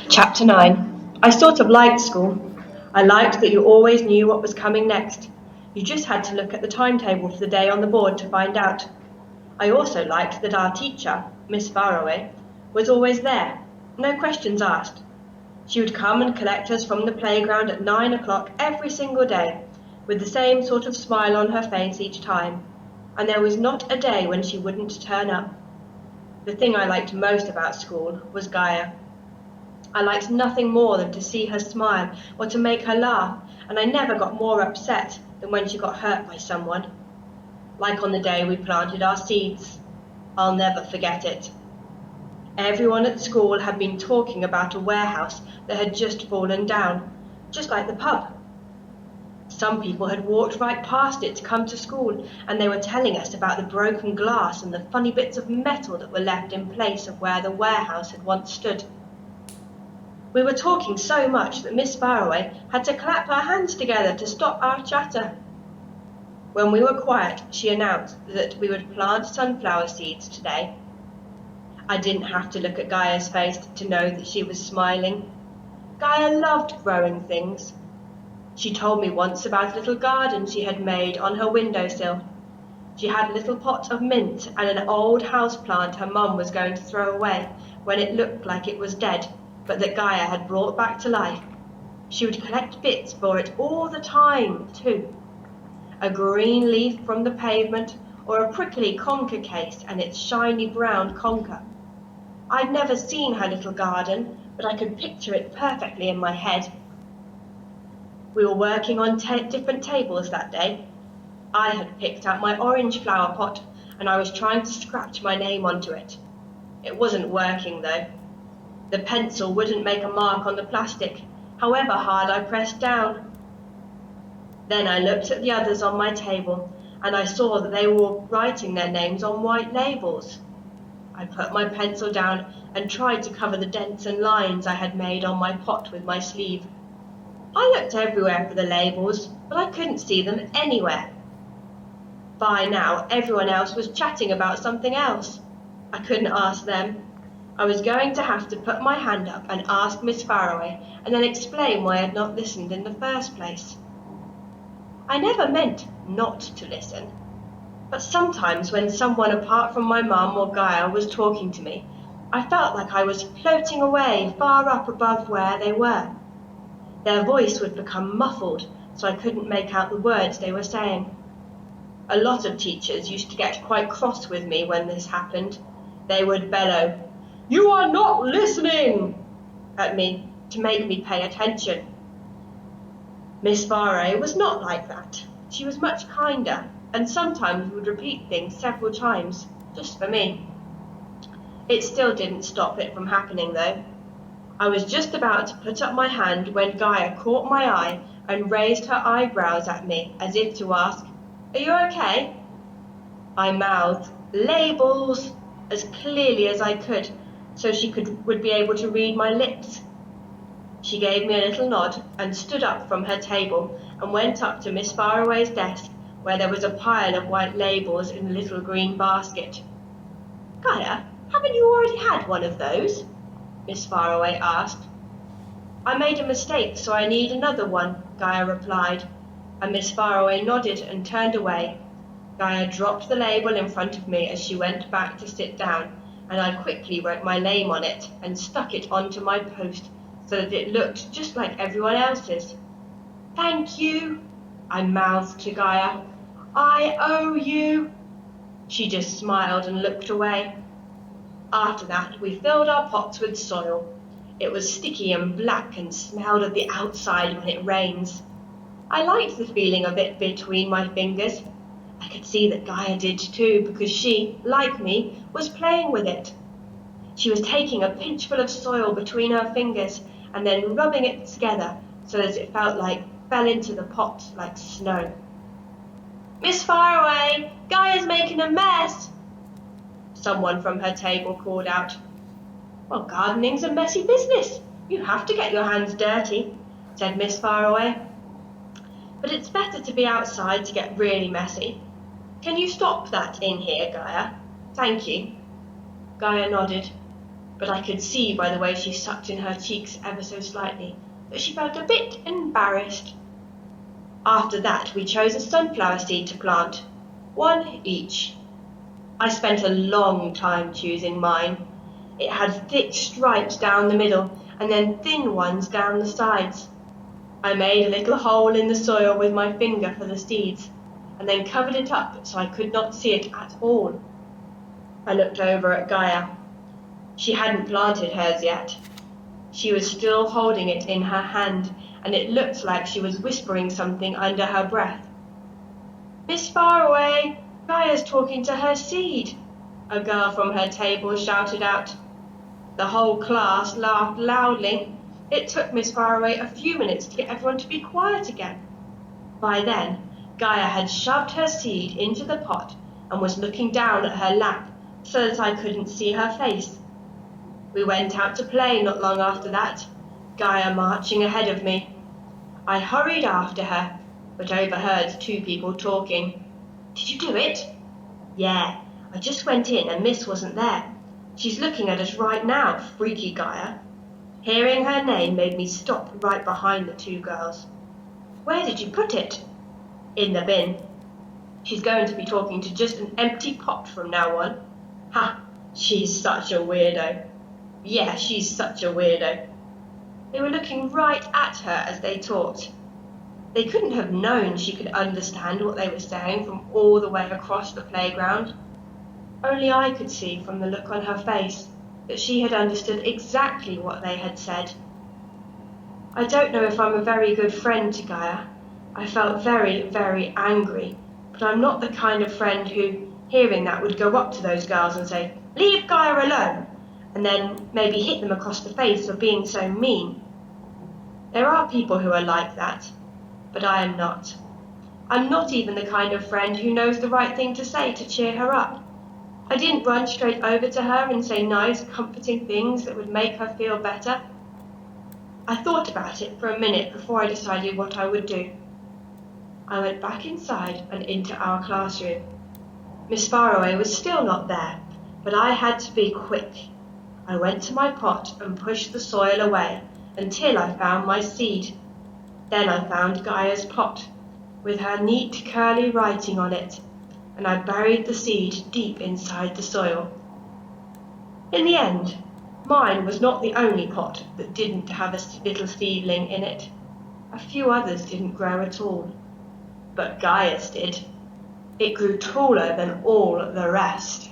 Chapter 9. I sort of liked school. I liked that you always knew what was coming next. You just had to look at the timetable for the day on the board to find out. I also liked that our teacher, Miss Faraway, was always there, no questions asked. She would come and collect us from the playground at 9 o'clock every single day, with the same sort of smile on her face each time, and there was not a day when she wouldn't turn up. The thing I liked most about school was Gaia. I liked nothing more than to see her smile or to make her laugh, and I never got more upset than when she got hurt by someone. Like on the day we planted our seeds. I'll never forget it. Everyone at school had been talking about a warehouse that had just fallen down, just like the pub. Some people had walked right past it to come to school, and they were telling us about the broken glass and the funny bits of metal that were left in place of where the warehouse had once stood. We were talking so much that Miss Faraway had to clap her hands together to stop our chatter. When we were quiet, she announced that we would plant sunflower seeds today. I didn't have to look at Gaia's face to know that she was smiling. Gaia loved growing things. She told me once about a little garden she had made on her windowsill. She had a little pot of mint and an old houseplant her mum was going to throw away when it looked like it was dead, but that Gaia had brought back to life. She would collect bits for it all the time, too. A green leaf from the pavement, or a prickly conker case and its shiny brown conker. I'd never seen her little garden, but I could picture it perfectly in my head. We were working on different tables that day. I had picked out my orange flower pot, and I was trying to scratch my name onto it. It wasn't working, though. The pencil wouldn't make a mark on the plastic, however hard I pressed down. Then I looked at the others on my table, and I saw that they were all writing their names on white labels. I put my pencil down and tried to cover the dents and lines I had made on my pot with my sleeve. I looked everywhere for the labels, but I couldn't see them anywhere. By now, everyone else was chatting about something else. I couldn't ask them. I was going to have to put my hand up and ask Miss Faraway, and then explain why I had not listened in the first place. I never meant not to listen, but sometimes when someone apart from my mum or Gaia was talking to me, I felt like I was floating away far up above where they were. Their voice would become muffled, so I couldn't make out the words they were saying. A lot of teachers used to get quite cross with me when this happened. They would bellow, "You are not listening!" at me to make me pay attention. Miss Faraway was not like that. She was much kinder, and sometimes would repeat things several times, just for me. It still didn't stop it from happening, though. I was just about to put up my hand when Gaia caught my eye and raised her eyebrows at me as if to ask, "Are you okay?" I mouthed, "Labels," as clearly as I could, so she would be able to read my lips. She gave me a little nod and stood up from her table and went up to Miss Faraway's desk, where there was a pile of white labels in a little green basket. "Gaia, haven't you already had one of those?" Miss Faraway asked. "I made a mistake, so I need another one," Gaia replied, and Miss Faraway nodded and turned away. Gaia dropped the label in front of me as she went back to sit down, and I quickly wrote my name on it and stuck it onto my post so that it looked just like everyone else's. "Thank you," I mouthed to Gaia. "I owe you." She just smiled and looked away. After that, we filled our pots with soil. It was sticky and black and smelled of the outside when it rains. I liked the feeling of it between my fingers. I could see that Gaia did too, because she, like me, was playing with it. She was taking a pinchful of soil between her fingers and then rubbing it together so that it fell into the pot like snow. "Miss Faraway, Gaia's making a mess," someone from her table called out. "Well, gardening's a messy business. You have to get your hands dirty," said Miss Faraway. "But it's better to be outside to get really messy. Can you stop that in here, Gaia? Thank you." Gaia nodded. but I could see by the way she sucked in her cheeks ever so slightly that she felt a bit embarrassed. After that, we chose a sunflower seed to plant, one each. I spent a long time choosing mine. It had thick stripes down the middle and then thin ones down the sides. I made a little hole in the soil with my finger for the seeds and then covered it up so I could not see it at all. I looked over at Gaia. She hadn't planted hers yet. She was still holding it in her hand, and it looked like she was whispering something under her breath. "Miss Faraway, Gaia's talking to her seed," a girl from her table shouted out. The whole class laughed loudly. It took Miss Faraway a few minutes to get everyone to be quiet again. By then, Gaia had shoved her seed into the pot and was looking down at her lap so that I couldn't see her face. We went out to play not long after that, Gaia marching ahead of me. I hurried after her, but overheard two people talking. "Did you do it?" "Yeah, I just went in and Miss wasn't there. She's looking at us right now, freaky Gaia." Hearing her name made me stop right behind the two girls. "Where did you put it?" "In the bin. She's going to be talking to just an empty pot from now on." "Ha, she's such a weirdo." "Yeah, she's such a weirdo." They were looking right at her as they talked. They couldn't have known she could understand what they were saying from all the way across the playground. Only I could see from the look on her face that she had understood exactly what they had said. I don't know if I'm a very good friend to Gaia. I felt very, very angry, but I'm not the kind of friend who, hearing that, would go up to those girls and say, "Leave Gaia alone," and then maybe hit them across the face for being so mean. There are people who are like that, but I am not. I'm not even the kind of friend who knows the right thing to say to cheer her up. I didn't run straight over to her and say nice, comforting things that would make her feel better. I thought about it for a minute before I decided what I would do. I went back inside and into our classroom. Miss Faraway was still not there, but I had to be quick. I went to my pot and pushed the soil away until I found my seed. Then I found Gaia's pot, with her neat curly writing on it, and I buried the seed deep inside the soil. In the end, mine was not the only pot that didn't have a little seedling in it. A few others didn't grow at all, but Gaia's did. It grew taller than all the rest.